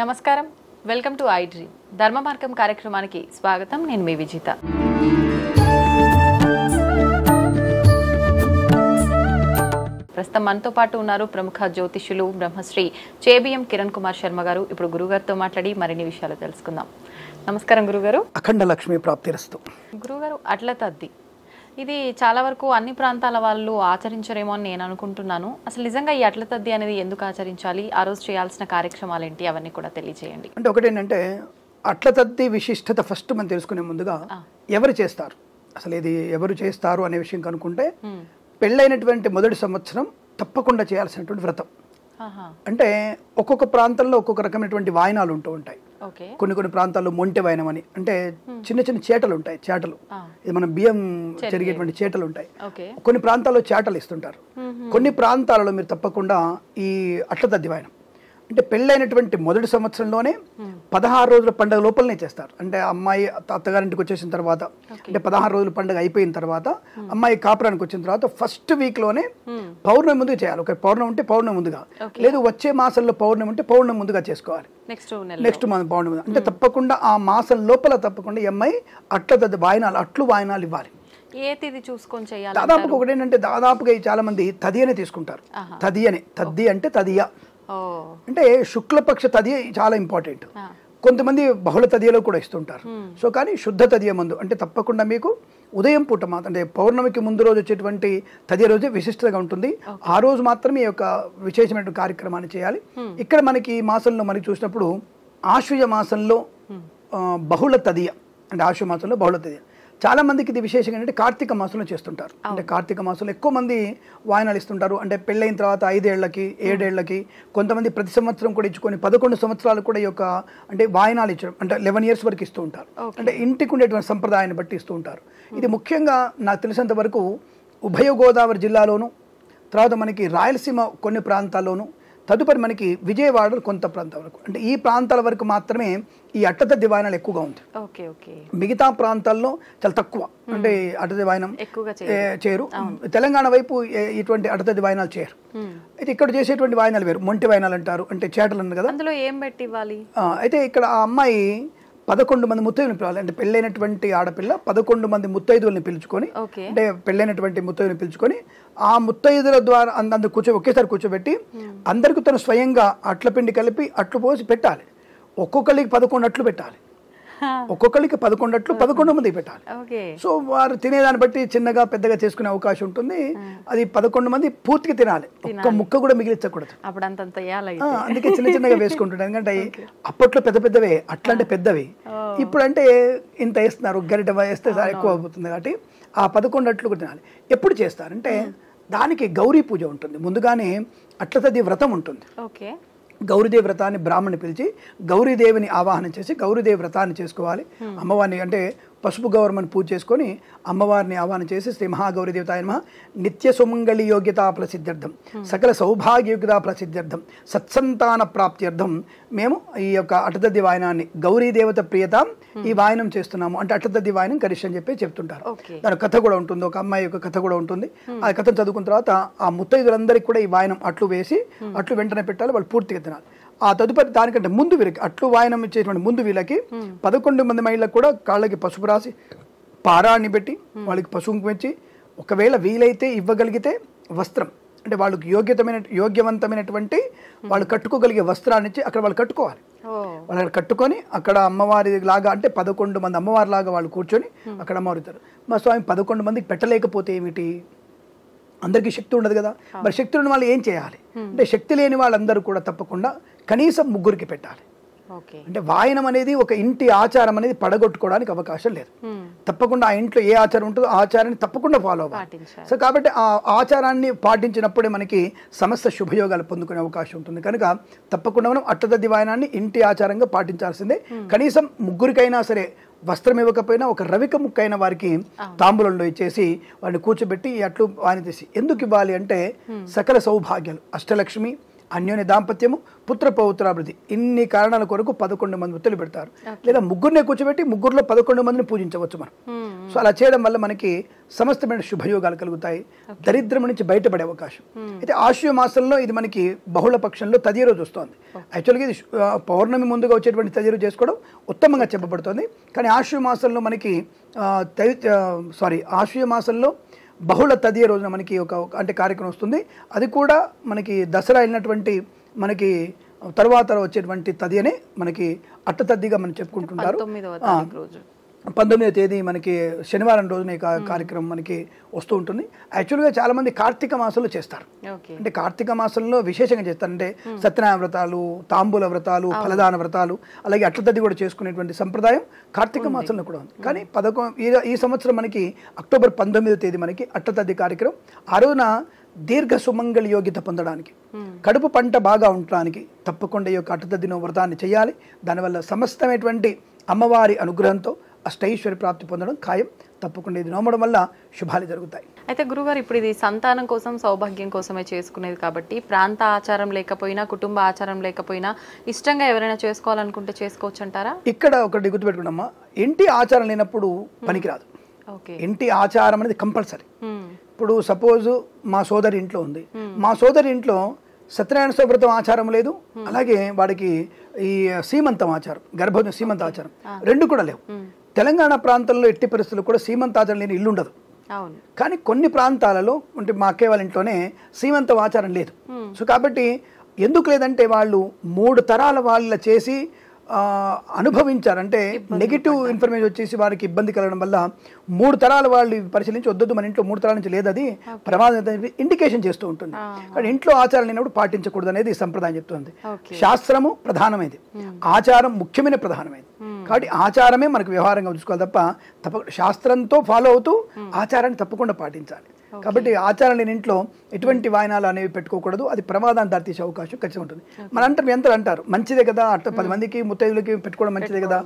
నమస్కారం, welcome to I dream ధర్మ మార్గం కార్యక్రమానికి స్వాగతం. నేను మీ విజిత. ప్రస్తుతం మనతో పాటు ఉన్నారు ప్రముఖ జ్యోతిష్యులు బ్రహ్మశ్రీ చేబిఎం కిరణ్ కుమార్ శర్మ గారు. ఇప్పుడు గురుగారితో మాట్లాడి మరిన్ని విషయాలు తెలుసుకుందాం. నమస్కారం గురుగారు. అఖండ లక్ష్మి ప్రాప్తిరస్తు. గురుగారు, అట్ల తద్ది ఇది చాలా వరకు అన్ని ప్రాంతాల వాళ్ళు ఆచరించరేమో అని నేను అనుకుంటున్నాను. అసలు నిజంగా ఈ అట్ల తద్ది అనేది ఎందుకు ఆచరించాలి, ఆ రోజు చేయాల్సిన కార్యక్రమాలు ఏంటి, అవన్నీ కూడా తెలియజేయండి. అంటే ఒకటేంటంటే అట్ల తద్ది విశిష్టత ఫస్ట్ మనం తెలుసుకునే ముందుగా ఎవరు చేస్తారు, అసలు ఇది ఎవరు చేస్తారు అనే విషయం కనుక్కుంటే పెళ్ళైనటువంటి మొదటి సంవత్సరం తప్పకుండా చేయాల్సినటువంటి వ్రతం. అంటే ఒక్కొక్క ప్రాంతంలో ఒక్కొక్క రకమైనటువంటి వాయనాలు ఉంటూ ఉంటాయి. కొన్ని ప్రాంతాల్లో మొంటె వాయనం అని, అంటే చిన్న చిన్న చేటలు ఉంటాయి. చేటలు ఇది మనం బియ్యం జరిగేటువంటి చేటలు ఉంటాయి. కొన్ని ప్రాంతాల్లో చేటలు ఇస్తుంటారు. కొన్ని ప్రాంతాలలో మీరు తప్పకుండా ఈ అట్ల తద్ది వాయనం అంటే పెళ్ళైనటువంటి మొదటి సంవత్సరంలోనే 16 రోజుల పండుగ లోపలనే చేస్తారు. అంటే అమ్మాయి అత్తగారింటికి వచ్చేసిన తర్వాత, అంటే 16 రోజుల పండుగ అయిపోయిన తర్వాత అమ్మాయి కాపురానికి వచ్చిన తర్వాత ఫస్ట్ వీక్ లోనే పౌర్ణమి ముందుగా చేయాలి. ఒక పౌర్ణమి ఉంటే పౌర్ణమి ముందుగా, లేదు వచ్చే మాసంలో పౌర్ణమి ఉంటే పౌర్ణమి ముందుగా చేసుకోవాలి. నెక్స్ట్ మంత్ పౌర్ణమి అంటే తప్పకుండా ఆ మాసం లోపల తప్పకుండా ఈ అమ్మాయి అట్ల తద్ది వాయనాలు, అట్లు వాయనాలు ఇవ్వాలి. ఏ తిథి చూసుకొని చేయాలి? దాదాపుగా ఒకటేంటంటే దాదాపుగా చాలా మంది తది అనే తీసుకుంటారు. తద్ది అంటే తదియ అంటే శుక్లపక్ష తదియ చాలా ఇంపార్టెంట్. కొంతమంది బహుళ తదియలో కూడా ఇస్తుంటారు. సో కానీ శుద్ధ తదియ ముందు అంటే తప్పకుండా మీకు ఉదయం పూట మాత్రం, అంటే పౌర్ణమికి ముందు రోజు వచ్చేటువంటి తదియ రోజే విశిష్టంగా ఉంటుంది. ఆ రోజు మాత్రమే ఈ యొక్క విశేషమైన కార్యక్రమాన్ని చేయాలి. ఇక్కడ మనకి ఈ మాసంలో మనకి చూసినప్పుడు ఆశ్వయుజ మాసంలో బహుళ తదియ, అంటే ఆశ్వయుజ మాసంలో బహుళ తదియ చాలా మందికి ఇది విశేషంగా ఏంటంటే కార్తీక మాసంలో చేస్తుంటారు. అంటే కార్తీక మాసంలో ఎక్కువ మంది వాయనాలు ఇస్తుంటారు. అంటే పెళ్ళైన తర్వాత 5 ఏళ్లకి 7 ఏళ్లకి, కొంతమంది ప్రతి సంవత్సరం కూడా ఇచ్చుకొని 11 సంవత్సరాలు కూడా ఈ యొక్క అంటే వాయనాలు ఇచ్చడం, అంటే 11 years వరకు ఇస్తూ ఉంటారు. అంటే ఇంటికి ఉండేటువంటి సంప్రదాయాన్ని బట్టి ఇస్తూ ఉంటారు. ఇది ముఖ్యంగా నాకు తెలిసినంత వరకు ఉభయ గోదావరి జిల్లాలోను, తర్వాత మనకి రాయలసీమ కొన్ని ప్రాంతాల్లోనూ, తదుపరి మనకి విజయవాడ కొంత ప్రాంతాల వరకు, అంటే ఈ ప్రాంతాల వరకు మాత్రమే ఈ అట్ల తద్ది వాయనాలు ఎక్కువగా ఉంది. మిగతా ప్రాంతాల్లో చాలా తక్కువ, అంటే అట్ల తద్ది వాయనం చేయరు. తెలంగాణ వైపు ఇటువంటి అట్ల తద్ది వాయనాలు చేయరు. అయితే ఇక్కడ చేసేటువంటి వాయనాలు వేరు, మొంటి వాయనాలు అంటారు. అంటే చేటలు అన్నారు కదా, అందులో ఏం పెట్టి ఇవ్వాలి. అయితే ఇక్కడ ఆ అమ్మాయి 11 మంది ముత్తైదువుని పిలవాలి. అంటే పెళ్ళైనటువంటి ఆడపిల్ల 11 మంది ముత్తైదువుల్ని పిలుచుకొని, అంటే పెళ్ళైనటువంటి ముత్తైదుని పిలుచుకొని ఆ ముత్తైదుల ద్వారా అందరు ఒకేసారి కూర్చోబెట్టి అందరికీ తను స్వయంగా అట్ల పిండి కలిపి అట్లు పోసి పెట్టాలి. ఒక్కొక్కరికి 11 అట్లు పెట్టాలి. ఒక్కొక్కరికి 11 అట్లు 11 మంది పెట్టాలి. సో వారు తినేదాన్ని బట్టి చిన్నగా పెద్దగా చేసుకునే అవకాశం ఉంటుంది. అది 11 మంది పూర్తిగా తినాలి, ఒక్క ముక్క కూడా మిగిలించకూడదు. అందుకే చిన్న చిన్నగా వేసుకుంటుంటారు. ఎందుకంటే అప్పట్లో పెద్ద పెద్దవే, అట్లాంటి పెద్దవి. ఇప్పుడు అంటే ఇంత వేస్తున్నారు, గరిట వేస్తే ఎక్కువ అవుతుంది. కాబట్టి ఆ 11 అట్లు కూడా తినాలి. ఎప్పుడు చేస్తారంటే దానికి గౌరీ పూజ ఉంటుంది. ముందుగానే అట్ల తద్ది వ్రతం ఉంటుంది. గౌరీదేవి వ్రతాన్ని బ్రాహ్మణ్ణి పిలిచి గౌరీదేవిని ఆవాహనం చేసి గౌరీదేవి వ్రతాన్ని చేసుకోవాలి. అమ్మవారిని అంటే పసుపు గౌరమ్మని పూజ చేసుకొని అమ్మవారిని ఆహ్వానం చేసి శ్రీ మహాగౌరీదేవతాయ నమః నిత్య సుమంగళి యోగ్యతా ప్రసిద్ధ్యర్థం, సకల సౌభాగ్య యోగ్యతా ప్రసిద్ధ్యర్థం, సత్సంతాన ప్రాప్త్యర్థం మేము ఈ యొక్క అట్ల తద్ది వాయనాన్ని గౌరీదేవత ప్రియత ఈ వాయనం చేస్తున్నాము. అంటే అట్ల తద్ది వాయనం కరిష్ అని చెప్పి చెప్తుంటారు. దాని కథ కూడా ఉంటుంది, ఒక అమ్మాయి యొక్క కథ కూడా ఉంటుంది. ఆ కథను చదువుకున్న తర్వాత ఆ ముత్తైదులందరికీ కూడా ఈ వాయనం అట్లు వేసి అట్లు వెంటనే పెట్టాలి, వాళ్ళు పూర్తిగా తినాలి. ఆ తదుపరి దానికంటే ముందు వీళ్ళకి అట్లు వాయనం ఇచ్చేటువంటి ముందు వీళ్ళకి 11 మంది మహిళలకు కూడా కాళ్ళకి పసుపు రాసి పారాన్ని పెట్టి వాళ్ళకి పసుపు పెంచి, ఒకవేళ వీలైతే ఇవ్వగలిగితే వస్త్రం, అంటే వాళ్ళకి యోగ్యవంతమైనటువంటి వాళ్ళు కట్టుకోగలిగే వస్త్రాన్ని ఇచ్చి అక్కడ వాళ్ళు కట్టుకోవాలి. వాళ్ళు కట్టుకొని అక్కడ అమ్మవారి లాగా, అంటే 11 మంది అమ్మవారి లాగా వాళ్ళు కూర్చొని అక్కడ అమ్మవారుతారు. మా స్వామి 11 మందికి పెట్టలేకపోతే ఏమిటి, అందరికీ శక్తి ఉండదు కదా. మరి శక్తి ఉన్న వాళ్ళు ఏం చేయాలి అంటే శక్తి లేని వాళ్ళందరూ కూడా తప్పకుండా కనీసం 3కి పెట్టాలి. అంటే వాయనం అనేది ఒక ఇంటి ఆచారం అనేది పడగొట్టుకోవడానికి అవకాశం లేదు. తప్పకుండా ఆ ఇంట్లో ఏ ఆచారం ఉంటుందో ఆ ఆచారాన్ని తప్పకుండా ఫాలో అవ్వాలి. సో కాబట్టి ఆ ఆచారాన్ని పాటించినప్పుడే మనకి సమస్త శుభయోగాలు పొందుకునే అవకాశం ఉంటుంది. కనుక తప్పకుండా మనం అట్ల తద్ది వాయనాన్ని ఇంటి ఆచారంగా పాటించాల్సిందే. కనీసం 3కైనా సరే వస్త్రం ఇవ్వకపోయినా ఒక రవిక ముక్కైన వారికి తాంబూలంలో ఇచ్చేసి వారిని కూర్చోబెట్టి అట్లు వాయన తీసి ఎందుకు ఇవ్వాలి అంటే సకల సౌభాగ్యాలు, అష్టలక్ష్మి, అన్యోన్య దాంపత్యము, పుత్ర పౌత్రాభివృద్ధి, ఇన్ని కారణాల కొరకు 11 మంది ముత్తలు పెడతారు. లేదా ముగ్గురినే కూర్చోబెట్టి ముగ్గురులో 11 మందిని పూజించవచ్చు మనం. సో అలా చేయడం వల్ల మనకి సమస్తమైన శుభయోగాలు కలుగుతాయి, దరిద్రం నుంచి బయటపడే అవకాశం. అయితే ఆశ్వయుజ మాసంలో ఇది మనకి బహుళ పక్షంలో తదియ రోజు వస్తుంది. యాక్చువల్గా ఇది పౌర్ణమి ముందుగా వచ్చేటువంటి తదియ రోజు చేసుకోవడం ఉత్తమంగా చెప్పబడుతుంది. కానీ ఆశ్వయుజ మాసంలో మనకి ఆశ్వయుజ మాసంలో బహుళ తదియ రోజున మనకి అంటే కార్యక్రమం వస్తుంది. అది కూడా మనకి దసరా అయినటువంటి మనకి తర్వాత వచ్చేటువంటి తదియనే మనకి అట్ట తద్దిగా మనం చెప్పుకుంటుంటారు. 19వ తేదీ మనకి శనివారం రోజున ఈ కార్యక్రమం మనకి వస్తూ ఉంటుంది. యాక్చువల్గా చాలా మంది కార్తీక మాసంలో చేస్తారు. అంటే కార్తీక మాసంలో విశేషంగా చేస్తారు. అంటే సత్యనారాయణ వ్రతాలు, తాంబూల వ్రతాలు, ఫలదాన వ్రతాలు, అలాగే అట్లతద్ది కూడా చేసుకునేటువంటి సంప్రదాయం కార్తీక మాసంలో కూడా ఉంది. కానీ ఈ సంవత్సరం మనకి అక్టోబర్ 19వ తేదీ మనకి అట్లతద్ది కార్యక్రమం. ఆ రోజున దీర్ఘ సుమంగళ యోగ్యత పొందడానికి, కడుపు పంట బాగా ఉండడానికి తప్పకుండా ఈ యొక్క అట్టతద్దిన వ్రతాన్ని చేయాలి. దానివల్ల సమస్తమైనటువంటి అమ్మవారి అనుగ్రహంతో అష్టైశ్వర్య ప్రాప్తి పొందడం ఖాయం. తప్పకుండా ఇది నమ్మడం వల్ల శుభాలు జరుగుతాయి. అయితే గురుగారు, ఇప్పుడు ఇది సంతానం కోసం, సౌభాగ్యం కోసమే చేసుకునేది కాబట్టి ప్రాంత ఆచారం లేకపోయినా, కుటుంబ ఆచారం లేకపోయినా ఇష్టంగా ఎవరైనా చేసుకోవాలనుకుంటే చేసుకోవచ్చు అంటారా? ఇక్కడ ఒకటి గుర్తుపెట్టుకున్నామా, ఇంటి ఆచారం లేనప్పుడు పనికిరాదు. ఇంటి ఆచారం అనేది కంపల్సరీ. ఇప్పుడు సపోజ్ మా సోదరి ఇంట్లో ఉంది, మా సోదరి ఇంట్లో సత్యనారాయణ వ్రతం ఆచారం లేదు, అలాగే వాడికి ఈ సీమంతం ఆచారం, గర్భోదయం సీమంత ఆచారం రెండు కూడా లేవు. తెలంగాణ ప్రాంతంలో ఎట్టి పరిస్థితుల్లో కూడా సీమంతాచారం లేని ఇల్లు ఉండదు. కానీ కొన్ని ప్రాంతాలలో అంటే మా అక్కయ్య వాళ్ళ ఇంట్లోనే సీమంతం ఆచారం లేదు. సో కాబట్టి ఎందుకు లేదంటే వాళ్ళు 3 తరాల వాళ్ళ చేసి అనుభవించారు. అంటే నెగిటివ్ ఇన్ఫర్మేషన్ వచ్చేసి వారికి ఇబ్బంది కలగడం వల్ల 3 తరాల వాళ్ళు పరిశీలించి వద్దు మన ఇంట్లో 3 తరాల నుంచి లేదు, అది ప్రమాదం ఇండికేషన్ చేస్తూ ఉంటుంది. కానీ ఇంట్లో ఆచారం లేనప్పుడు పాటించకూడదు అనేది సంప్రదాయం చెప్తుంది. శాస్త్రము ప్రధానమైనది, ఆచారం ముఖ్యమైన ప్రధానమైనది. కాబట్టి ఆచారమే మనకు వ్యవహారంగా చూసుకోవాలి తప్ప శాస్త్రంతో ఫాలో అవుతూ ఆచారాన్ని తప్పకుండా పాటించాలి. కాబట్టి ఆచారం లేని ఇంట్లో ఎటువంటి వాయనాలు అనేవి పెట్టుకోకూడదు, అది ప్రమాదాన్ని దారితీసే అవకాశం ఖచ్చితంగా ఉంటుంది. మన అంటారు ఎంత అంటారు మంచిదే కదా, అట్లా 10 మందికి ముత్తైదులకి పెట్టుకోవడం మంచిదే కదా,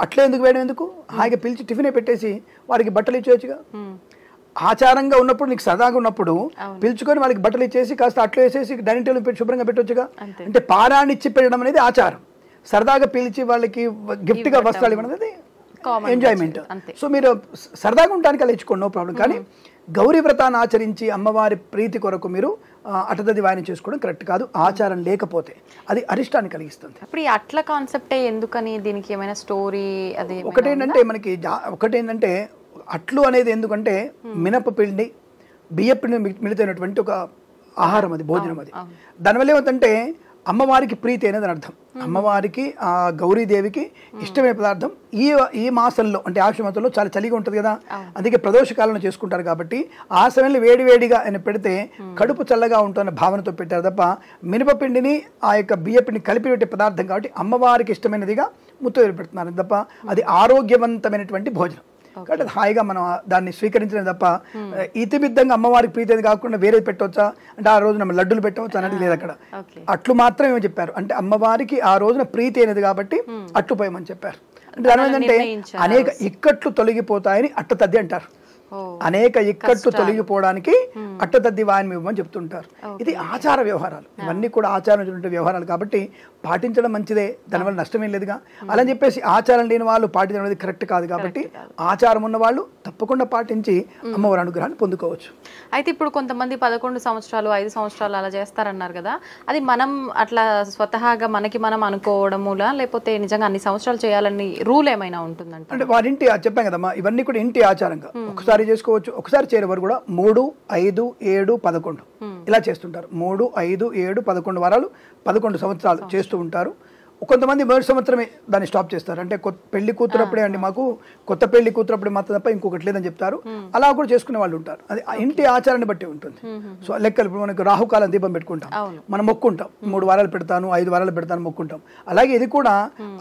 అట్లే ఎందుకు వేయడం ఎందుకు, హాయిగా పిలిచి టిఫినే పెట్టేసి వారికి బట్టలు ఇచ్చేయచ్చుగా. ఆచారంగా ఉన్నప్పుడు నీకు సరదాగా ఉన్నప్పుడు పిలుచుకొని వాళ్ళకి బట్టలు ఇచ్చేసి కాస్త అట్లా వేసేసి డైనింగ్ టేబుల్ పెట్టి శుభ్రంగా పెట్టొచ్చుగా. అంటే పారాన్ని ఇచ్చి పెట్టడం అనేది ఆచారం, సరదాగా పిలిచి వాళ్ళకి గిఫ్ట్ గా వస్త్రాలు ఇవ్వడం అనేది ఎంజాయ్మెంట్. సో మీరు సరదాగా ఉండడానికి అలా ఇచ్చుకోండి, నో ప్రాబ్లం. కానీ గౌరీ వ్రతాన్ని ఆచరించి అమ్మవారి ప్రీతి కొరకు మీరు అట్టదది వాయన చేసుకోవడం కరెక్ట్ కాదు. ఆచారం లేకపోతే అది అరిష్టాన్ని కలిగిస్తుంది. ఇప్పుడు ఈ అట్ల కాన్సెప్టే ఎందుకని, దీనికి ఏమైనా స్టోరీ? అది ఒకటేంటంటే అట్లు అనేది ఎందుకంటే మినపపిండి, బియ్యపిండి మిళితైనటువంటి ఒక ఆహారం, అది భోజనం. అది దానివల్ల ఏమవుతుందంటే అమ్మవారికి ప్రీతి అనేది అర్థం. అమ్మవారికి ఆ గౌరీదేవికి ఇష్టమైన పదార్థం ఈ మాసంలో అంటే ఆశ్వయుజ మాసంలో చాలా చలిగా ఉంటుంది కదా, అందుకే ప్రదోష కాలంలో చేసుకుంటారు. కాబట్టి ఆ సమయంలో వేడివేడిగా ఆయన పెడితే కడుపు చల్లగా ఉంటున్న భావనతో పెట్టారు తప్ప మినపపిండిని ఆ యొక్క బియ్యపిండిని కలిపి పెట్టే పదార్థం కాబట్టి అమ్మవారికి ఇష్టమైనదిగా ముత్తైదులు పెడుతున్నారు తప్ప అది ఆరోగ్యవంతమైనటువంటి భోజనం. కాబట్టి హాయిగా మనం దాన్ని స్వీకరించలేదు తప్ప ఇతిమిద్దంగా అమ్మవారికి ప్రీతి కాకుండా వేరే పెట్టవచ్చా అంటే ఆ రోజున లడ్డులు పెట్టవచ్చా అనేది లేదు. అక్కడ అట్లు మాత్రమే చెప్పారు. అంటే అమ్మవారికి ఆ రోజున ప్రీతి అనేది కాబట్టి అట్లు పోయమని చెప్పారు. అంటే దాని ఏంటంటే అనేక ఇక్కట్లు తొలగిపోతాయని అట్టతద్ది అంటారు. అనేక ఇక్కట్లు తొలగిపోవడానికి అట్టతద్ది వాయనం ఇవ్వమని చెప్తుంటారు. ఇది ఆచార వ్యవహారాలు, ఇవన్నీ కూడా ఆచారం వ్యవహారాలు కాబట్టి పాటించడం మంచిదే, దానివల్ల నష్టమేం లేదుగా. అలా చెప్పేసి ఆచారం లేని వాళ్ళు పాటించడం అనేది కరెక్ట్ కాదు. కాబట్టి ఆచారం ఉన్న వాళ్ళు తప్పకుండా పాటించి అమ్మవారి అనుగ్రహాన్ని పొందుకోవచ్చు. అయితే ఇప్పుడు కొంతమంది 11 సంవత్సరాలు 5 సంవత్సరాలు అలా చేస్తారన్నారు కదా, అది మనం అట్లా స్వతహాగా మనకి మనం అనుకోవడములా లేకపోతే నిజంగా అన్ని సంవత్సరాలు చేయాలని రూల్ ఏమైనా ఉంటుందంట? అంటే వారింటి చెప్పాం కదమ్మా, ఇవన్నీ కూడా ఇంటి ఆచారంగా ఒకసారి చేసుకోవచ్చు. ఒకసారి చేరేవారు కూడా 3, 5, 7, 11 ఇలా చేస్తుంటారు. 3, 5, 7, 11 వారాలు 11 సంవత్సరాలు చేస్తూ ఉంటారు. కొంతమంది మొదటి సంవత్సరమే దాన్ని స్టాప్ చేస్తారు. అంటే పెళ్లి కూతురప్పుడే అండి మాకు కొత్త పెళ్లి కూతురప్పుడే మాత్రం తప్ప ఇంకొకటి లేదని చెప్తారు. అలా కూడా చేసుకునే వాళ్ళు ఉంటారు. అది ఇంటి ఆచారాన్ని బట్టి ఉంటుంది. సో లెక్కలు ఇప్పుడు మనకు రాహుకాలం దీపం పెట్టుకుంటాం, మనం మొక్కుంటాం, 3 వారాలు పెడతాను 5 వారాలు పెడతాను మొక్కుంటాం. అలాగే ఇది కూడా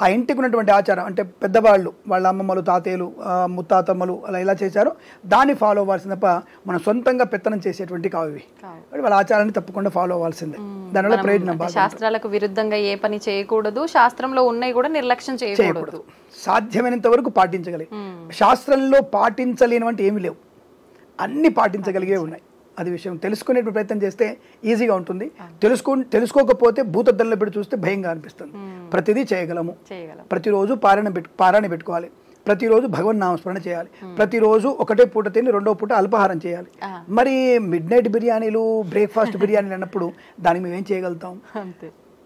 ఆ ఇంటికి ఉన్నటువంటి ఆచారం. అంటే పెద్దవాళ్ళు వాళ్ళ అమ్మమ్మలు తాతయ్యలు ముత్తాతమ్మలు అలా ఇలా చేశారో దాన్ని ఫాలో అవ్వాల్సింది తప్ప మనం సొంతంగా పెత్తనం చేసేటువంటి కావి. వాళ్ళ ఆచారాన్ని తప్పకుండా ఫాలో అవ్వాల్సిందే. దానివల్ల ప్రయోజనం శాస్త్రాలకు విరుద్ధంగా ఏ పని చేయకూడదు, శాస్త్రంలో ఉన్నాయి కూడా నిర్లక్ష్యం చేయకూడదు. సాధ్యమైనంత వరకు పాటించగలిగే, శాస్త్రంలో పాటించలేనివంటి ఏమి లేవు, అన్ని పాటించగలిగే ఉన్నాయి. అది విషయం. తెలుసుకునే ప్రయత్నం చేస్తే ఈజీగా ఉంటుంది. తెలుసుకోకపోతే భూతద్దంలో పెట్టి చూస్తే భయంగా అనిపిస్తుంది. ప్రతిదీ చేయగలము. ప్రతిరోజు పారాయణ పెట్టుకోవాలి. ప్రతిరోజు భగవన్ నామస్మరణ చేయాలి. ప్రతిరోజు ఒకటే పూట తిని రెండో పూట అల్పాహారం చేయాలి. మరి మిడ్ నైట్ బిర్యానీలు, బ్రేక్ఫాస్ట్ బిర్యానీలు అన్నప్పుడు దానికి మేమేం చేయగలుగుతాం?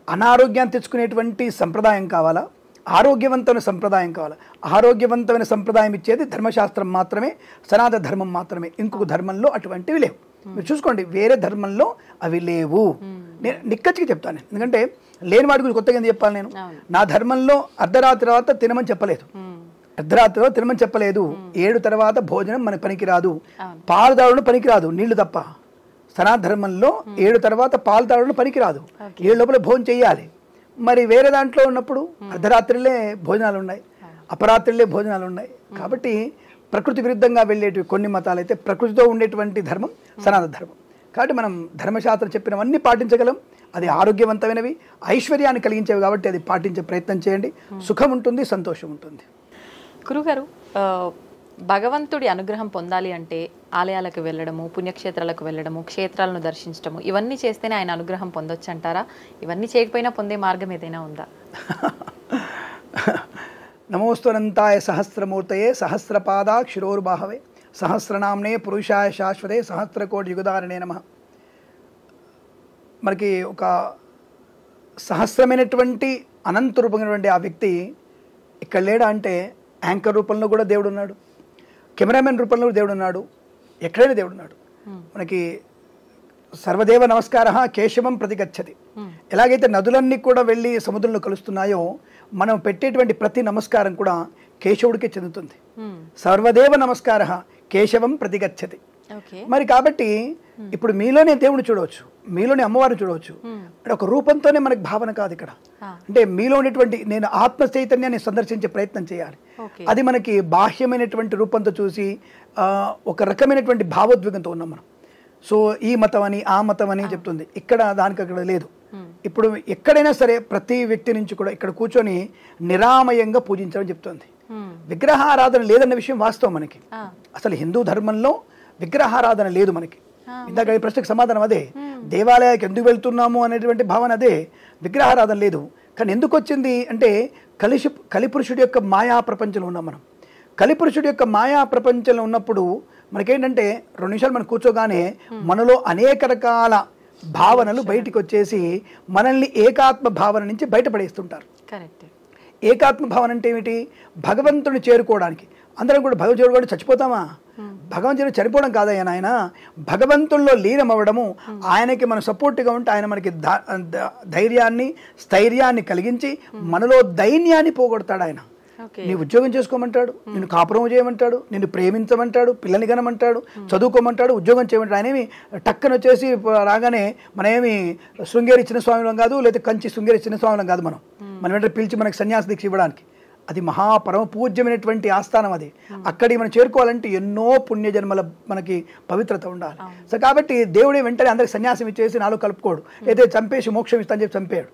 అనారోగ్యాన్ని తెచ్చుకునేటువంటి సంప్రదాయం కావాలా, ఆరోగ్యవంతమైన సంప్రదాయం కావాలి? ఆరోగ్యవంతమైన సంప్రదాయం ఇచ్చేది ధర్మశాస్త్రం మాత్రమే, సనాతన ధర్మం మాత్రమే. ఇంకొక ధర్మంలో అటువంటివి లేవు. మీరు చూసుకోండి, వేరే ధర్మంలో అవి లేవు. నేను నిక్కచ్చిగా చెప్తాను. ఎందుకంటే లేని వాటి గురించి కొత్తగా ఏం చెప్పాలి? నేను నా ధర్మంలో అర్ధరాత్రి తర్వాత తినమని చెప్పలేదు. అర్ధరాత్రిలో తినమని చెప్పలేదు. 7 తర్వాత భోజనం మనకు పనికిరాదు. పాలు తాగడం పనికిరాదు, నీళ్లు తప్ప. సనాతన ధర్మంలో 7 తర్వాత పాలు తాగడం పనికిరాదు, 7 లోపల భోజనం చేయాలి. మరి వేరే దాంట్లో ఉన్నప్పుడు అర్ధరాత్రిలే భోజనాలు ఉన్నాయి, అపరాత్రిలే భోజనాలు ఉన్నాయి. కాబట్టి ప్రకృతి విరుద్ధంగా వెళ్ళేటివి కొన్ని మతాలు అయితే, ప్రకృతితో ఉండేటువంటి ధర్మం సనాతన ధర్మం. కాబట్టి మనం ధర్మశాస్త్రం చెప్పినవన్నీ పాటించగలం. అది ఆరోగ్యవంతమైనవి, ఐశ్వర్యాన్ని కలిగించేవి. కాబట్టి అది పాటించే ప్రయత్నం చేయండి. సుఖం ఉంటుంది, సంతోషం ఉంటుంది. గురుగారు, భగవంతుడి అనుగ్రహం పొందాలి అంటే ఆలయాలకు వెళ్ళడము, పుణ్యక్షేత్రాలకు వెళ్ళడము, క్షేత్రాలను దర్శించడము, ఇవన్నీ చేస్తేనే ఆయన అనుగ్రహం పొందొచ్చు అంటారా? ఇవన్నీ చేయకపోయినా పొందే మార్గం ఏదైనా ఉందా? నమోస్తనంతాయ సహస్రమూర్తయే సహస్రపాదా క్షిరోర్బాహవే సహస్రనామ్నే పురుషాయ శాశ్వతే సహస్రకోటి యుగదారణే నమః. మనకి ఒక సహస్రమైనటువంటి అనంత రూపమైనటువంటి ఆ వ్యక్తి ఇక్కడ లేడా అంటే, యాంకర్ రూపంలో కూడా దేవుడు ఉన్నాడు, కెమెరామెన్ రూపంలో దేవుడు ఉన్నాడు, ఎక్కడైనా దేవుడు ఉన్నాడు. మనకి సర్వదేవ నమస్కార కేశవం ప్రతిగచ్చతి. ఎలాగైతే నదులన్నీ కూడా వెళ్ళి సముద్రంలో కలుస్తున్నాయో, మనం పెట్టేటువంటి ప్రతి నమస్కారం కూడా కేశవుడికే చెందుతుంది. సర్వదేవ నమస్కార కేశవం ప్రతిగచ్చతి. మరి కాబట్టి ఇప్పుడు మీలోనే దేవుడిని చూడవచ్చు, మీలోనే అమ్మవారిని చూడవచ్చు. అంటే ఒక రూపంతోనే మనకి భావన కాదు ఇక్కడ. అంటే మీలో ఉన్నటువంటి నేను ఆత్మ చైతన్యాన్ని సందర్శించే ప్రయత్నం చేయాలి. అది మనకి బాహ్యమైనటువంటి రూపంతో చూసి ఒక రకమైనటువంటి భావోద్వేగంతో ఉన్నాం మనం. సో ఈ మతం అని ఆ మతం అని చెప్తుంది, ఇక్కడ దానికి అక్కడ లేదు. ఇప్పుడు ఎక్కడైనా సరే ప్రతి వ్యక్తి నుంచి కూడా ఇక్కడ కూర్చొని నిరామయంగా పూజించడం చెప్తుంది. విగ్రహారాధన లేదన్న విషయం వాస్తవం. మనకి అసలు హిందూ ధర్మంలో విగ్రహారాధన లేదు మనకి. ఇందాక ఈ ప్రశ్నకు సమాధానం అదే. దేవాలయానికి ఎందుకు వెళ్తున్నాము అనేటువంటి భావన అదే. విగ్రహారాధన లేదు. కానీ ఎందుకు వచ్చింది అంటే, కలిపురుషుడి యొక్క మాయా ప్రపంచంలో ఉన్నాం మనం. కలిపురుషుడి యొక్క మాయా ప్రపంచంలో ఉన్నప్పుడు మనకేంటంటే 2 నిమిషాలు మనం కూర్చోగానే మనలో అనేక రకాల భావనలు బయటికి వచ్చేసి మనల్ని ఏకాత్మ భావన నుంచి బయటపడేస్తుంటారు. ఏకాత్మ భావన అంటే ఏమిటి? భగవంతుని చేరుకోవడానికి. అందరం కూడా భగవంతుని చేరుకోవడానికి చచ్చిపోతామా? భగవంతుని చనిపోవడం కాదయ్యా నాయన, భగవంతుల్లో లీనం అవ్వడము. ఆయనకి మనం సపోర్ట్గా ఉంటే ఆయన మనకి ధైర్యాన్ని, స్థైర్యాన్ని కలిగించి మనలో దైన్యాన్ని పోగొడతాడు. ఆయన నీ ఉద్యోగం చేసుకోమంటాడు, నిన్ను కాపురం చేయమంటాడు, నిన్ను ప్రేమించమంటాడు, పిల్లని కనమంటాడు, చదువుకోమంటాడు, ఉద్యోగం చేయమంటాడు. ఆయన ఏమి టక్కన వచ్చేసి రాగానే మనమేమి శృంగేరి చిన్నస్వామిలం కాదు, లేదా కంచి శృంగేరి చిన్నస్వామిలం కాదు. మనం వెంటనే పిలిచి మనకి సన్యాస దీక్ష ఇవ్వడానికి అది మహాపరమ పూజ్యమైనటువంటి ఆస్థానం. అది అక్కడికి మనం చేరుకోవాలంటే ఎన్నో పుణ్యజన్మల మనకి పవిత్రత ఉండాలి. సో కాబట్టి దేవుడే వెంటనే అందరికి సన్యాసం ఇచ్చేసి నాలో కలుపుకోడు, అయితే చంపేసి మోక్షం ఇస్తా అని చెప్పి చంపాడు.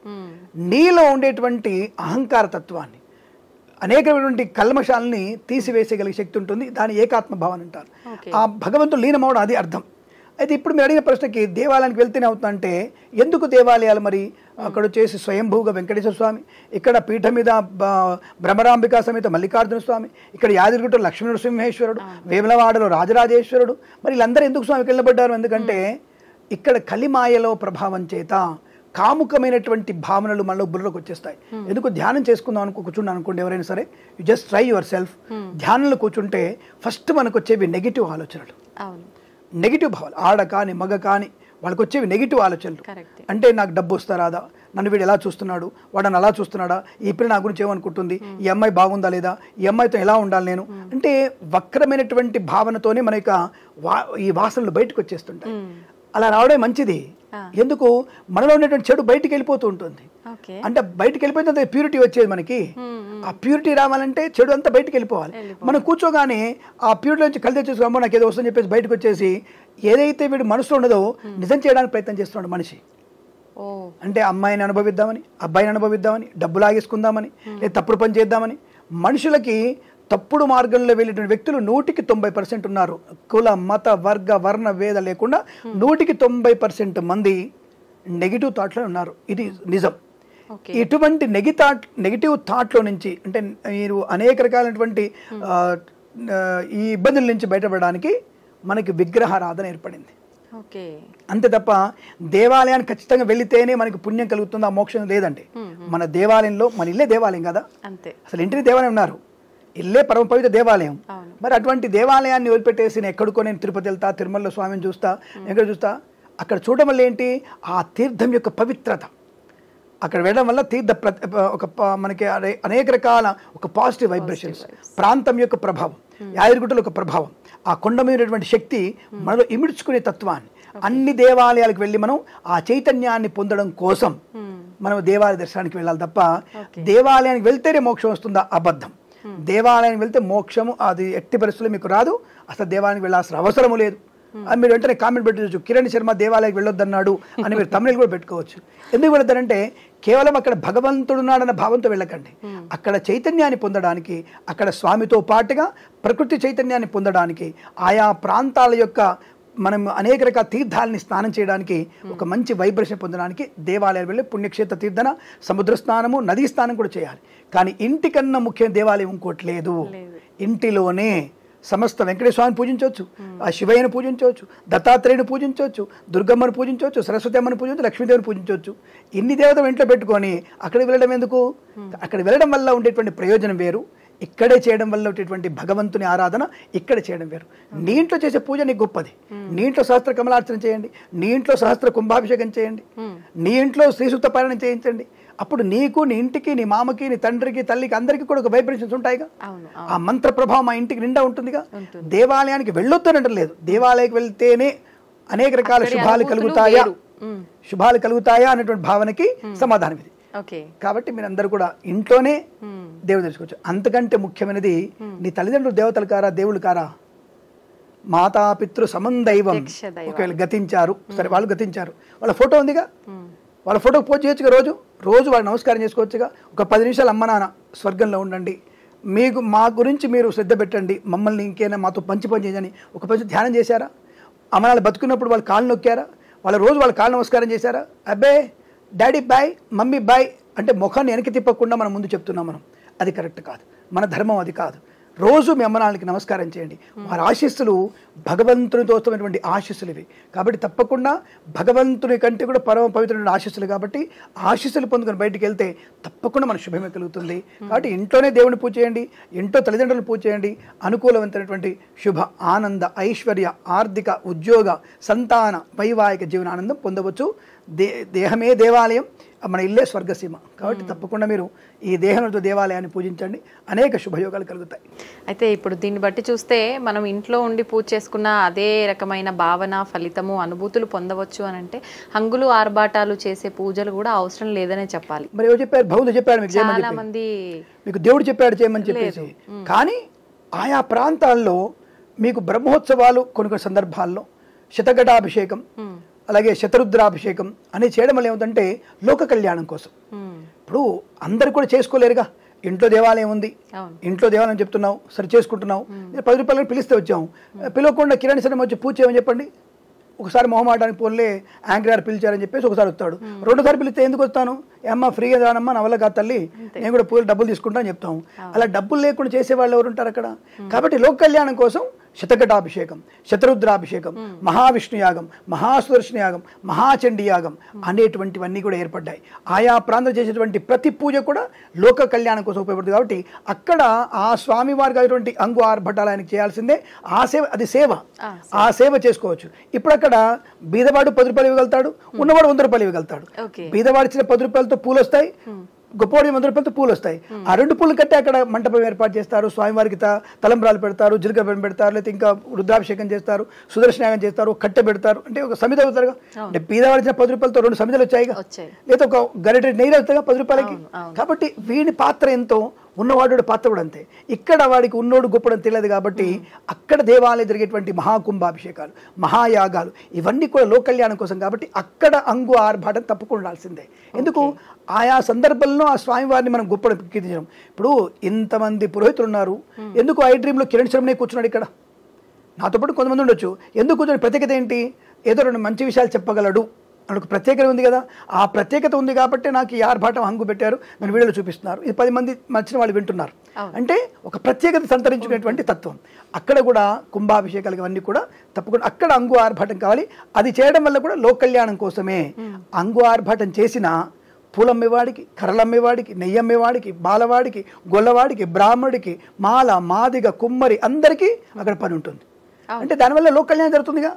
నీలో ఉండేటువంటి అహంకార తత్వాన్ని, అనేకమైనటువంటి కల్మషాలని తీసివేసేగలిగే శక్తి ఉంటుంది. దాని ఏకాత్మ భావన అంటారు. ఆ భగవంతుడు లీనమవడం అది అర్థం. అయితే ఇప్పుడు మీరు అడిగిన ప్రశ్నకి దేవాలయానికి వెళ్తేనే అవుతుందంటే, ఎందుకు దేవాలయాలు? మరి అక్కడ వచ్చేసి స్వయంభూగా వెంకటేశ్వర స్వామి, ఇక్కడ పీఠ మీద భ్రమరాంబికా సమేత మల్లికార్జున స్వామి, ఇక్కడ యాదగిరిగుట్టలో లక్ష్మీ నరసింహేశ్వరుడు, వేములవాడలో రాజరాజేశ్వరుడు. మరి వీళ్ళందరూ ఎందుకు స్వామికి వెళ్ళబడ్డారు? ఎందుకంటే ఇక్కడ కలిమాయలో ప్రభావం చేత కాముకమైనటువంటి భావనలు మనలో బుర్రలోకి వచ్చేస్తాయి. ఎందుకు? ధ్యానం చేసుకుందాం కూర్చున్నాను అనుకోండి, ఎవరైనా సరే, you just try your self. ధ్యానంలో కూర్చుంటే ఫస్ట్ మనకు వచ్చేవి నెగిటివ్ ఆలోచనలు, నెగిటివ్ భావాలు. ఆడ కానీ మగ కానీ వాళ్ళకి వచ్చేవి నెగిటివ్ ఆలోచనలు. అంటే నాకు డబ్బు వస్తా రాదా, నన్ను వీడు ఎలా చూస్తున్నాడు, వాడని అలా చూస్తున్నాడా, ఈ పిల్ల నా గురించి ఏమనుకుంటుంది, ఈ అమ్మాయి బాగుందా లేదా, ఈ అమ్మాయితో ఎలా ఉండాలి నేను, అంటే వక్రమైనటువంటి భావనతోనే మన యొక్క ఈ వాసనలు బయటకు వచ్చేస్తుంటాయి. అలా రావడం మంచిది. ఎందుకు? మనలో ఉన్నటువంటి చెడు బయటికి వెళ్ళిపోతూ ఉంటుంది. అంటే బయటికి వెళ్ళిపోతే ప్యూరిటీ వచ్చేది మనకి. ఆ ప్యూరిటీ రావాలంటే చెడు అంతా బయటికి వెళ్ళిపోవాలి. మనం కూర్చోగానే ఆ ప్యూరిటీ నుంచి కలిసి తెచ్చేసుకోమో నాకు ఏదో వస్తుందని చెప్పేసి బయటకు వచ్చేసి ఏదైతే వీడు మనసులో ఉండదో నిజం చేయడానికి ప్రయత్నం చేస్తున్నాడు మనిషి. అంటే అమ్మాయిని అనుభవిద్దామని, అబ్బాయిని అనుభవిద్దామని, డబ్బు లాగేసుకుందామని, లేదా తప్పుడు పని చేద్దామని. మనుషులకి తప్పుడు మార్గంలో వెళ్ళేటువంటి వ్యక్తులు 100% ఉన్నారు. కుల మత వర్గ వర్ణ వేద లేకుండా 100% మంది నెగిటివ్ థాట్లో ఉన్నారు. ఇది నిజం. ఇటువంటి నెగిటివ్ థాట్లో నుంచి అంటే మీరు అనేక రకాలైనటువంటి ఈ ఇబ్బందుల నుంచి బయటపడడానికి మనకి విగ్రహారాధన ఏర్పడింది. అంతే తప్ప దేవాలయానికి ఖచ్చితంగా వెళితేనే మనకి పుణ్యం కలుగుతుంది, ఆ మోక్షం లేదండి. మన దేవాలయంలో, మన ఇల్లే దేవాలయం కదా, అసలు ఇంటిని దేవాలయం ఉన్నారు, ఇల్లే పరమ పవిత్ర దేవాలయం. మరి అటువంటి దేవాలయాన్ని వదిలిపెట్టేసి నేను ఎక్కడికో నేను తిరుపతి వెళ్తా, తిరుమలలో స్వామిని చూస్తా, ఎక్కడ చూస్తా, అక్కడ చూడడం వల్ల ఏంటి, ఆ తీర్థం యొక్క పవిత్రత, అక్కడ వెళ్ళడం వల్ల తీర్థ మనకి అనేక రకాల ఒక పాజిటివ్ వైబ్రేషన్స్, ప్రాంతం యొక్క ప్రభావం, యాదగిరిగుట్టలో ఒక ప్రభావం, ఆ కొండ మీద శక్తి మనలో ఇమిడ్చుకునే తత్వాన్ని, అన్ని దేవాలయాలకు వెళ్ళి మనం ఆ చైతన్యాన్ని పొందడం కోసం మనం దేవాలయ దర్శనానికి వెళ్ళాలి తప్ప దేవాలయానికి వెళ్తేనే మోక్షం వస్తుందా, అబద్ధం. దేవాలయానికి వెళ్తే మోక్షము అది ఎట్టి పరిస్థితుల్లో మీకు రాదు, అసలు దేవాలయానికి వెళ్ళాల్సిన అవసరము లేదు. అని మీరు వెంటనే కామెంట్ పెట్టవచ్చు, కిరణ్ శర్మ దేవాలయానికి వెళ్ళొద్దన్నాడు అని మీరు తమిళ కూడా పెట్టుకోవచ్చు. ఎందుకు వెళ్ళొద్దంటే కేవలం అక్కడ భగవంతుడు ఉన్నాడన్న భావంతో వెళ్ళకండి, అక్కడ చైతన్యాన్ని పొందడానికి, అక్కడ స్వామితో పాటుగా ప్రకృతి చైతన్యాన్ని పొందడానికి, ఆయా ప్రాంతాల యొక్క మనం అనేక రకాల తీర్థాలని స్నానం చేయడానికి, ఒక మంచి వైబ్రేషన్ పొందడానికి దేవాలయాలు వెళ్ళి పుణ్యక్షేత్ర తీర్థన, సముద్ర స్నానము, నదీ స్నానం కూడా చేయాలి. కానీ ఇంటికన్నా ముఖ్యం దేవాలయం ఇంకోటి లేదు. ఇంటిలోనే సమస్త వెంకటేశ్వర స్వామిని పూజించవచ్చు, ఆ శివయ్యను పూజించవచ్చు, దత్తాత్రేయుని పూజించవచ్చు, దుర్గమ్మను పూజించవచ్చు, సరస్వతి అమ్మను పూజించవచ్చు, లక్ష్మీదేవిని పూజించవచ్చు. ఇన్ని దేవతలు ఇంట్లో పెట్టుకొని అక్కడికి వెళ్ళడం ఎందుకు? అక్కడ వెళ్ళడం వల్ల ఉండేటువంటి ప్రయోజనం వేరు, ఇక్కడే చేయడం వల్ల ఉండేటువంటి భగవంతుని ఆరాధన ఇక్కడ చేయడం వేరు. నీ ఇంట్లో చేసే పూజ నీకు గొప్పది. నీ ఇంట్లో సహస్ర కమలార్చన చేయండి, నీ ఇంట్లో సహస్ర కుంభాభిషేకం చేయండి, నీ ఇంట్లో శ్రీసూక్త పారాయణం చేయించండి. అప్పుడు నీకు, నీ ఇంటికి, నీ మామకి, నీ తండ్రికి, తల్లికి అందరికీ కూడా ఒక వైబ్రేషన్స్ ఉంటాయిగా, ఆ మంత్ర ప్రభావం ఆ ఇంటికి నిండా ఉంటుందిగా. దేవాలయానికి వెళ్ళొద్దు అనడం లేదు, దేవాలయానికి వెళ్తేనే అనేక రకాల శుభాలు కలుగుతాయా అనేటువంటి భావనకి సమాధానం ఇది. కాబట్టి మీరందరూ కూడా ఇంట్లోనే దేవుడు తెలుసుకోవచ్చు. అంతకంటే ముఖ్యమైనది, నీ తల్లిదండ్రులు దేవతలు కారా, దేవుళ్ళు కారా? మాతాపితృ సమందైవం. ఒకవేళ గతించారు, సరే వాళ్ళు గతించారు, వాళ్ళ ఫోటో ఉందిగా, వాళ్ళ ఫోటోకి పోస్ట్ చేయొచ్చుగా, రోజు వాళ్ళు నమస్కారం చేసుకోవచ్చుగా. ఒక 10 నిమిషాలు అమ్మ నాన్న స్వర్గంలో ఉండండి, మీకు మా గురించి మీరు శ్రద్ధ పెట్టండి, మమ్మల్ని ఇంకేనా మాతో పని చేయని ఒక పని ధ్యానం చేశారా? అమ్మ నాన్న బతుకున్నప్పుడు వాళ్ళు కాళ్ళు నొక్కారా? రోజు వాళ్ళ కాళ్ళు నమస్కారం చేశారా? అబ్బే డాడీ బాయ్, మమ్మీ బాయ్ అంటే ముఖాన్ని వెనక్కి తిప్పకుండా మనం ముందు చెప్తున్నాం. అది కరెక్ట్ కాదు, మన ధర్మం అది కాదు. రోజు మీ అమ్మనాన్నకి నమస్కారం చేయండి. వారి ఆశీస్సులు భగవంతునితో వస్తున్నటువంటి ఆశీస్సులు ఇవి. కాబట్టి తప్పకుండా భగవంతుని కంటే కూడా పరమ పవిత్రమైన ఆశీస్సులు, కాబట్టి ఆశీస్సులు పొందుకొని బయటికి వెళ్తే తప్పకుండా మన శుభమే కలుగుతుంది. కాబట్టి ఇంట్లోనే దేవుని పూజ చేయండి, ఇంట్లో తల్లిదండ్రులు పూజ చేయండి. అనుకూలవంతమైనటువంటి శుభ ఆనంద ఐశ్వర్య ఆర్థిక ఉద్యోగ సంతాన వైవాహిక జీవనానందం పొందవచ్చు. దేహమే దేవాలయం, మన ఇల్లే స్వర్గసీమ. కాబట్టి తప్పకుండా మీరు ఈ దేహంతో దేవాలయాన్ని పూజించండి, అనేక శుభయోగాలు కలుగుతాయి. అయితే ఇప్పుడు దీన్ని బట్టి చూస్తే మనం ఇంట్లో ఉండి పూజ చేసుకున్న అదే రకమైన భావన, ఫలితము, అనుభూతులు పొందవచ్చు అని అంటే హంగులు ఆర్భాటాలు చేసే పూజలు కూడా అవసరం లేదనే చెప్పాలి. మరి ఎవరు చెప్పారు? భగవంతుడు చెప్పాడు మీకు, చాలా మంది మీకు దేవుడు చెప్పాడు చేయమని చెప్పేసి. కానీ ఆయా ప్రాంతాల్లో మీకు బ్రహ్మోత్సవాలు కొన్ని సందర్భాల్లో శతఘటాభిషేకం, అలాగే శతరుద్రాభిషేకం అనేది చేయడం వల్ల ఏమిటంటే లోక కళ్యాణం కోసం. ఇప్పుడు అందరు కూడా చేసుకోలేరుగా. ఇంట్లో దేవాలయం ఉంది, ఇంట్లో దేవాలయం చెప్తున్నావు, సరే చేసుకుంటున్నావు, 10 రూపాయలు పిలిస్తే వచ్చాము, పిలవకుండా కిరణ్ శర్మ వచ్చి పూజ చేయమని చెప్పండి. ఒకసారి మొహమాటానికి పోలే యాంకర్ గారు పిలిచారని చెప్పేసి ఒకసారి వస్తాడు, 2సారి పిలిస్తే ఎందుకు వస్తాను, అమ్మ ఫ్రీగా రానమ్మా, నా వల్ల కాదు తల్లి, నేను కూడా పూజలు డబ్బులు తీసుకుంటా అని చెప్తాము. అలా డబ్బులు లేకుండా చేసేవాళ్ళు ఎవరు ఉంటారు అక్కడ? కాబట్టి లోక కళ్యాణం కోసం శతఘటాభిషేకం, శతరుద్రాభిషేకం, మహావిష్ణు యాగం, మహాసుదర్శన యాగం, మహాచండీ యాగం అనేటువంటివన్నీ కూడా ఏర్పడ్డాయి. ఆయా ప్రాంతం చేసేటువంటి ప్రతి పూజ కూడా లోక కళ్యాణం కోసం ఉపయోగపడుతుంది. కాబట్టి అక్కడ ఆ స్వామి వారికి అయినటువంటి అంగు ఆర్భటాలు ఆయనకి చేయాల్సిందే. ఆ సేవ, అది సేవ, ఆ సేవ చేసుకోవచ్చు. ఇప్పుడు అక్కడ బీదవాడు 10 రూపాయలు ఇవ్వగలుగుతాడు, ఉన్నవాడు 100 రూపాయలు ఇవ్వగలుగుతాడు. బీదవాడు ఇచ్చిన 10 రూపాయలతో పూలు వస్తాయి, గొప్పవాడి 100 రూపాయలతో పూలు వస్తాయి. ఆ 2 పూలు కట్టి అక్కడ మంటపం ఏర్పాటు చేస్తారు, స్వామివారికి తలంబ్రాలు పెడతారు, జీలకర్ర పెడతారు, లేకపోతే ఇంకా రుద్రాభిషేకం చేస్తారు, సుదర్శనాగం చేస్తారు, కట్టె పెడతారు, అంటే ఒక సమితి అవుతారుగా. అంటే బీదవాడు ఇచ్చిన 10 రూపాయలతో 2 సమితులు వచ్చాయిగా, లేదా ఒక గరిటె నెయ్యి అవుతాయిగా 10 రూపాయలకి. కాబట్టి వీడి పాత్ర ఎంతో ఉన్నవాడు పాత్ర కూడా అంతే. ఇక్కడ వాడికి ఉన్నోడు గొప్పడని తెలియదు కాబట్టి అక్కడ దేవాలయం జరిగేటువంటి మహాకుంభాభిషేకాలు, మహాయాగాలు ఇవన్నీ కూడా లోక కళ్యాణం కోసం కాబట్టి అక్కడ అంగు ఆర్భాటం తప్పకుండా ఉండాల్సిందే. ఎందుకు ఆయా సందర్భంలో ఆ స్వామివారిని మనం గొప్ప కీర్తించడం. ఇప్పుడు ఇంతమంది పురోహితులు ఉన్నారు, ఎందుకు ఐ డ్రీమ్లో కిరణ్ శర్మనే కూర్చున్నాడు ఇక్కడ? నాతో పాటు కొంతమంది ఉండొచ్చు. ఎందుకు కూర్చొని ప్రత్యేకత ఏంటి? ఏదో 2 మంచి విషయాలు చెప్పగలడు నాకు ప్రత్యేకత ఉంది కదా. ఆ ప్రత్యేకత ఉంది కాబట్టి నాకు ఈ ఆర్భాటం హంగు పెట్టారు, నన్ను వీడియోలో చూపిస్తున్నారు, ఇది 10 మంది నచ్చిన వాళ్ళు వింటున్నారు. అంటే ఒక ప్రత్యేకత సంతరించుకునేటువంటి తత్వం. అక్కడ కూడా కుంభాభిషేకాలు ఇవన్నీ కూడా తప్పకుండా అక్కడ అంగు ఆర్భాటం కావాలి. అది చేయడం వల్ల కూడా లోక కళ్యాణం కోసమే. అంగు ఆర్భాటం చేసిన పూలమ్మేవాడికి, కర్రలమ్మేవాడికి, నెయ్యమ్మేవాడికి, బాలవాడికి, గొల్లవాడికి, బ్రాహ్మడికి, మాల, మాదిగ, కుమ్మరి అందరికీ అక్కడ పని ఉంటుంది. అంటే దానివల్ల లోక కళ్యాణం జరుగుతుందిగా.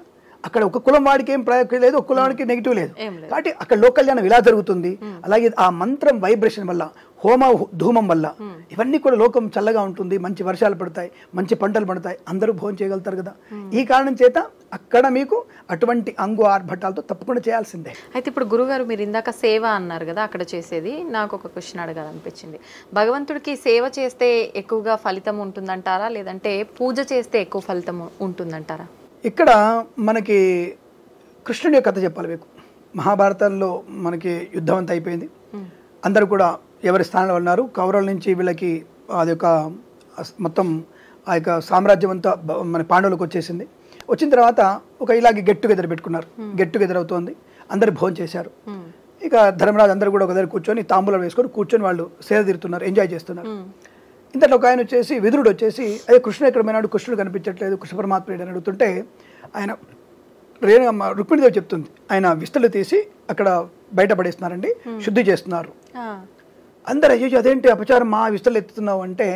అక్కడ ఒక కులం వాడికి ఏం ప్రయోజనం లేదు, ఒక కులానికి నెగిటివ్ లేదు. కాబట్టి అక్కడ లోక కళ్యాణం ఇలా జరుగుతుంది. అలాగే ఆ మంత్రం వైబ్రేషన్ వల్ల, హోమ ధూమం వల్ల ఇవన్నీ కూడా లోకం చల్లగా ఉంటుంది, మంచి వర్షాలు పడతాయి, మంచి పంటలు పడతాయి, అందరూ భోజనం చేయగలుగుతారు కదా. ఈ కారణం చేత అక్కడ మీకు అటువంటి అంగు ఆర్భటాలతో తప్పకుండా చేయాల్సిందే. అయితే ఇప్పుడు గురుగారు మీరు ఇందాక సేవ అన్నారు కదా, అక్కడ చేసేది నాకు ఒక క్వశ్చన్ అడగాలనిపించింది. భగవంతుడికి సేవ చేస్తే ఎక్కువగా ఫలితం ఉంటుందంటారా, లేదంటే పూజ చేస్తే ఎక్కువ ఫలితం ఉంటుందంటారా? ఇక్కడ మనకి కృష్ణుడి కథ చెప్పాలి మీకు. మహాభారతంలో మనకి యుద్ధం అంతా అయిపోయింది, అందరూ కూడా ఎవరి స్థానంలో ఉన్నారు. కౌరవుల నుంచి వీళ్ళకి అది ఒక మొత్తం ఆ యొక్క సామ్రాజ్యం అంతా మన పాండవులకు వచ్చేసింది. వచ్చిన తర్వాత ఒక ఇలాగే గెట్ టుగెదర్ పెట్టుకున్నారు. గెట్ టుగెదర్ అవుతోంది, అందరు భోజనం చేశారు. ఇక ధర్మరాజు అందరూ కూడా ఒక దగ్గర కూర్చొని తాంబూలం వేసుకొని కూర్చొని వాళ్ళు సేద తీరుతున్నారు, ఎంజాయ్ చేస్తున్నారు. ఇంతలో ఒక ఆయన వచ్చేసి, విదురుడు వచ్చేసి, అదే కృష్ణుడు ఎక్కడ పోయినాడు, కృష్ణుడు కనిపించట్లేదు, కృష్ణ పరమాత్మ అని అడుగుతుంటే ఆయన రుక్మిణిదేవి చెప్తుంది, ఆయన విస్తలు తీసి అక్కడ బయటపడేస్తున్నారండి, శుద్ధి చేస్తున్నారు. అందరూ అయ్యో అదేంటి అపచారం, మా విస్తలు ఎత్తుతున్నావు అంటే,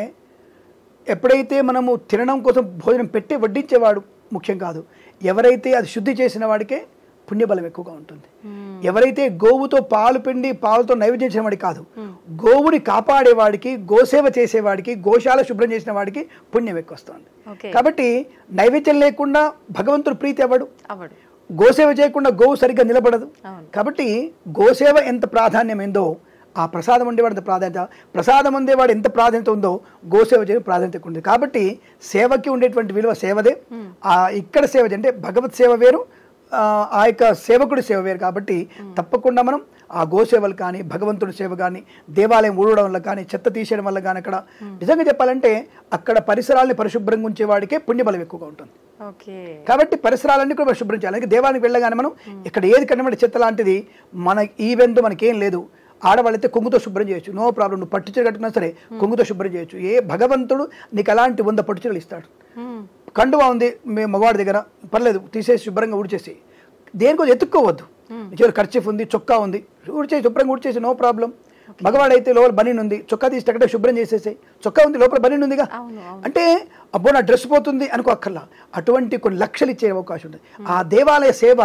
ఎప్పుడైతే మనము తినడం కోసం భోజనం పెట్టి వడ్డించేవాడు ముఖ్యం కాదు, ఎవరైతే అది శుద్ధి చేసిన వాడికే పుణ్యబలం ఎక్కువగా ఉంటుంది. ఎవరైతే గోవుతో పాలు పిండి పాలతో నైవేద్యం చేసిన వాడికి కాదు, గోవుని కాపాడేవాడికి, గోసేవ చేసేవాడికి, గోశాల శుభ్రం చేసిన వాడికి పుణ్యం ఎక్కువ వస్తుంది. కాబట్టి నైవేద్యం లేకుండా భగవంతుడు ప్రీతి అవ్వడు, గోసేవ చేయకుండా గోవు సరిగ్గా నిలబడదు. కాబట్టి గోసేవ ఎంత ప్రాధాన్యమైందో ఆ ప్రసాదం ఉండేవాడు ఎంత ప్రాధాన్యత, ప్రసాదం ఉండేవాడు ఎంత ప్రాధాన్యత ఉందో గోసేవ చేయడం ప్రాధాన్యత ఉంది. కాబట్టి సేవకి ఉండేటువంటి విలువ సేవదే. ఇక్కడ సేవ అంటే భగవత్ సేవ వేరు, ఆ యొక్క సేవకుడి సేవ వేరు. కాబట్టి తప్పకుండా మనం ఆ గోసేవలు కానీ, భగవంతుడి సేవ కానీ, దేవాలయం ఊడడం వల్ల కానీ, చెత్త తీసేయడం వల్ల కానీ, అక్కడ నిజంగా చెప్పాలంటే అక్కడ పరిసరాలని పరిశుభ్రంగా ఉంచేవాడికే పుణ్యబలం ఎక్కువగా ఉంటుంది. కాబట్టి పరిసరాలన్నీ కూడా శుభ్రం చేయాలి. దేవాలయానికి వెళ్ళగానే మనం ఇక్కడ ఏది కనబడి చెత్త లాంటిది మన ఈవెంట్ మనకేం లేదు. ఆడవాళ్ళైతే కొంగుతో శుభ్రం చేయొచ్చు, నో ప్రాబ్లం. నువ్వు పట్టుచీర కట్టుకున్నా సరే కొంగుతో శుభ్రం చేయొచ్చు. ఏ భగవంతుడు నీకు అలాంటి 100 పట్టుచీరలు ఇస్తాడు. కండువా ఉంది మీ మగవాడి దగ్గర, పర్లేదు తీసేసి శుభ్రంగా ఊడ్చేసి, దేనికోసం ఎత్తుక్కోవద్దు. ఖర్చీఫ్ ఉంది, చొక్కా ఉంది, ఊడ్చేసి శుభ్రంగా ఊడ్చేసి, నో ప్రాబ్లం. మగవాడైతే లోపల బనీన్ ఉంది, చొక్కా తీసి అక్కడే శుభ్రం చేసేసి, చొక్కా ఉంది లోపల బనీన్ ఉందిగా, అంటే అబ్బో నా డ్రెస్ పోతుంది అనుకో అక్కర్లా. అటువంటి కొన్ని లక్షలు ఇచ్చే అవకాశం ఉంది. ఆ దేవాలయ సేవ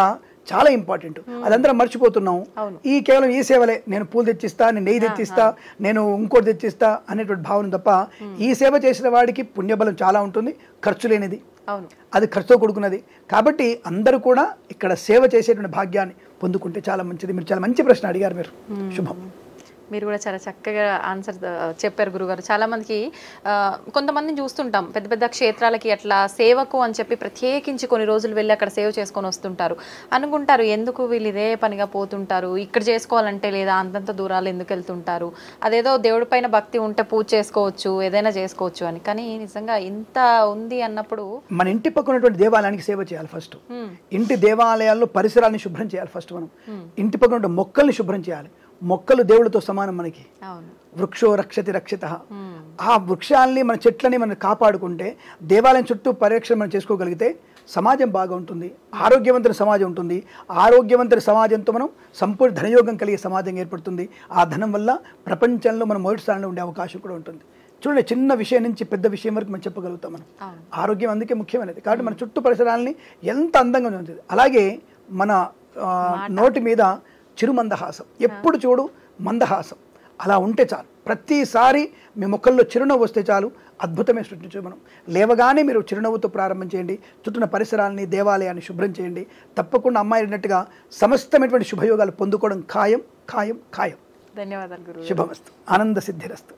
చాలా ఇంపార్టెంట్, అదందరం మర్చిపోతున్నాం. ఈ కేవలం ఈ సేవలే, నేను పూలు తెచ్చిస్తా, నేను నెయ్యి తెచ్చిస్తా, నేను ఇంకోటి తెచ్చిస్తా అనేటువంటి భావన తప్ప, ఈ సేవ చేసిన వాడికి పుణ్యబలం చాలా ఉంటుంది, ఖర్చు లేనిది, అది ఖర్చుతో కూడుకున్నది. కాబట్టి అందరూ కూడా ఇక్కడ సేవ చేసేటువంటి భాగ్యాన్ని పొందుకుంటే చాలా మంచిది. మీరు చాలా మంచి ప్రశ్న అడిగారు, మీరు శుభం. మీరు కూడా చాలా చక్కగా ఆన్సర్ చెప్పారు గురుగారు. చాలా మందికి కొంతమందిని చూస్తుంటాం పెద్ద పెద్ద క్షేత్రాలకి అట్లా సేవకు అని చెప్పి ప్రత్యేకించి కొన్ని రోజులు వెళ్ళి అక్కడ సేవ చేసుకొని వస్తుంటారు. అనుకుంటారు ఎందుకు వీళ్ళు ఇదే పనిగా పోతుంటారు, ఇక్కడ చేసుకోవాలంటే లేదా అంతంత దూరాలు ఎందుకు వెళ్తుంటారు, అదేదో దేవుడి పైన భక్తి ఉంటే పూజ చేసుకోవచ్చు, ఏదైనా చేసుకోవచ్చు అని. కానీ నిజంగా ఇంత ఉంది అన్నప్పుడు మన ఇంటి పక్కన ఉన్నటువంటి దేవాలయానికి సేవ చేయాలి. ఫస్ట్ ఇంటి దేవాలయాల్లో పరిసరాలను శుభ్రం చేయాలి. ఫస్ట్ మనం ఇంటి పక్కన ఉన్న మొక్కల్ని శుభ్రం చేయాలి. మొక్కలు దేవుడితో సమానం మనకి. వృక్షో రక్షతి రక్షిత. ఆ వృక్షాలని, మన చెట్లని మనం కాపాడుకుంటే, దేవాలయం చుట్టూ పరిరక్షణ మనం చేసుకోగలిగితే సమాజం బాగా ఉంటుంది, ఆరోగ్యవంతమైన సమాజం ఉంటుంది. ఆరోగ్యవంతమైన సమాజంతో మనం సంపూర్ణ ధనయోగం కలిగే సమాజం ఏర్పడుతుంది. ఆ ధనం వల్ల ప్రపంచంలో మనం మొదటి స్థానంలో ఉండే అవకాశం కూడా ఉంటుంది. చూడండి, చిన్న విషయం నుంచి పెద్ద విషయం వరకు మనం చెప్పగలుగుతాం. మనం ఆరోగ్యం అందుకే ముఖ్యమైనది. కాబట్టి మన చుట్టూ పరిసరాలని ఎంత అందంగా ఉంటుంది. అలాగే మన నోటి మీద చిరుమందహాసం, ఎప్పుడు చూడు మందహాసం, అలా ఉంటే చాలు. ప్రతిసారి మీ ముఖంలో చిరునవ్వు వస్తే చాలు, అద్భుతమే సృష్టించు. మనం లేవగానే మీరు చిరునవ్వుతో ప్రారంభం చేయండి. చుట్టూ పరిసరాలని, దేవాలయాన్ని శుభ్రం చేయండి. తప్పకుండా అమ్మాయి అన్నట్టుగా సమస్తమైనటువంటి శుభయోగాలు పొందుకోవడం ఖాయం ఖాయం ఖాయం. ధన్యవాదాలు గురువు. శుభమస్తు, ఆనంద సిద్ధిరస్తు.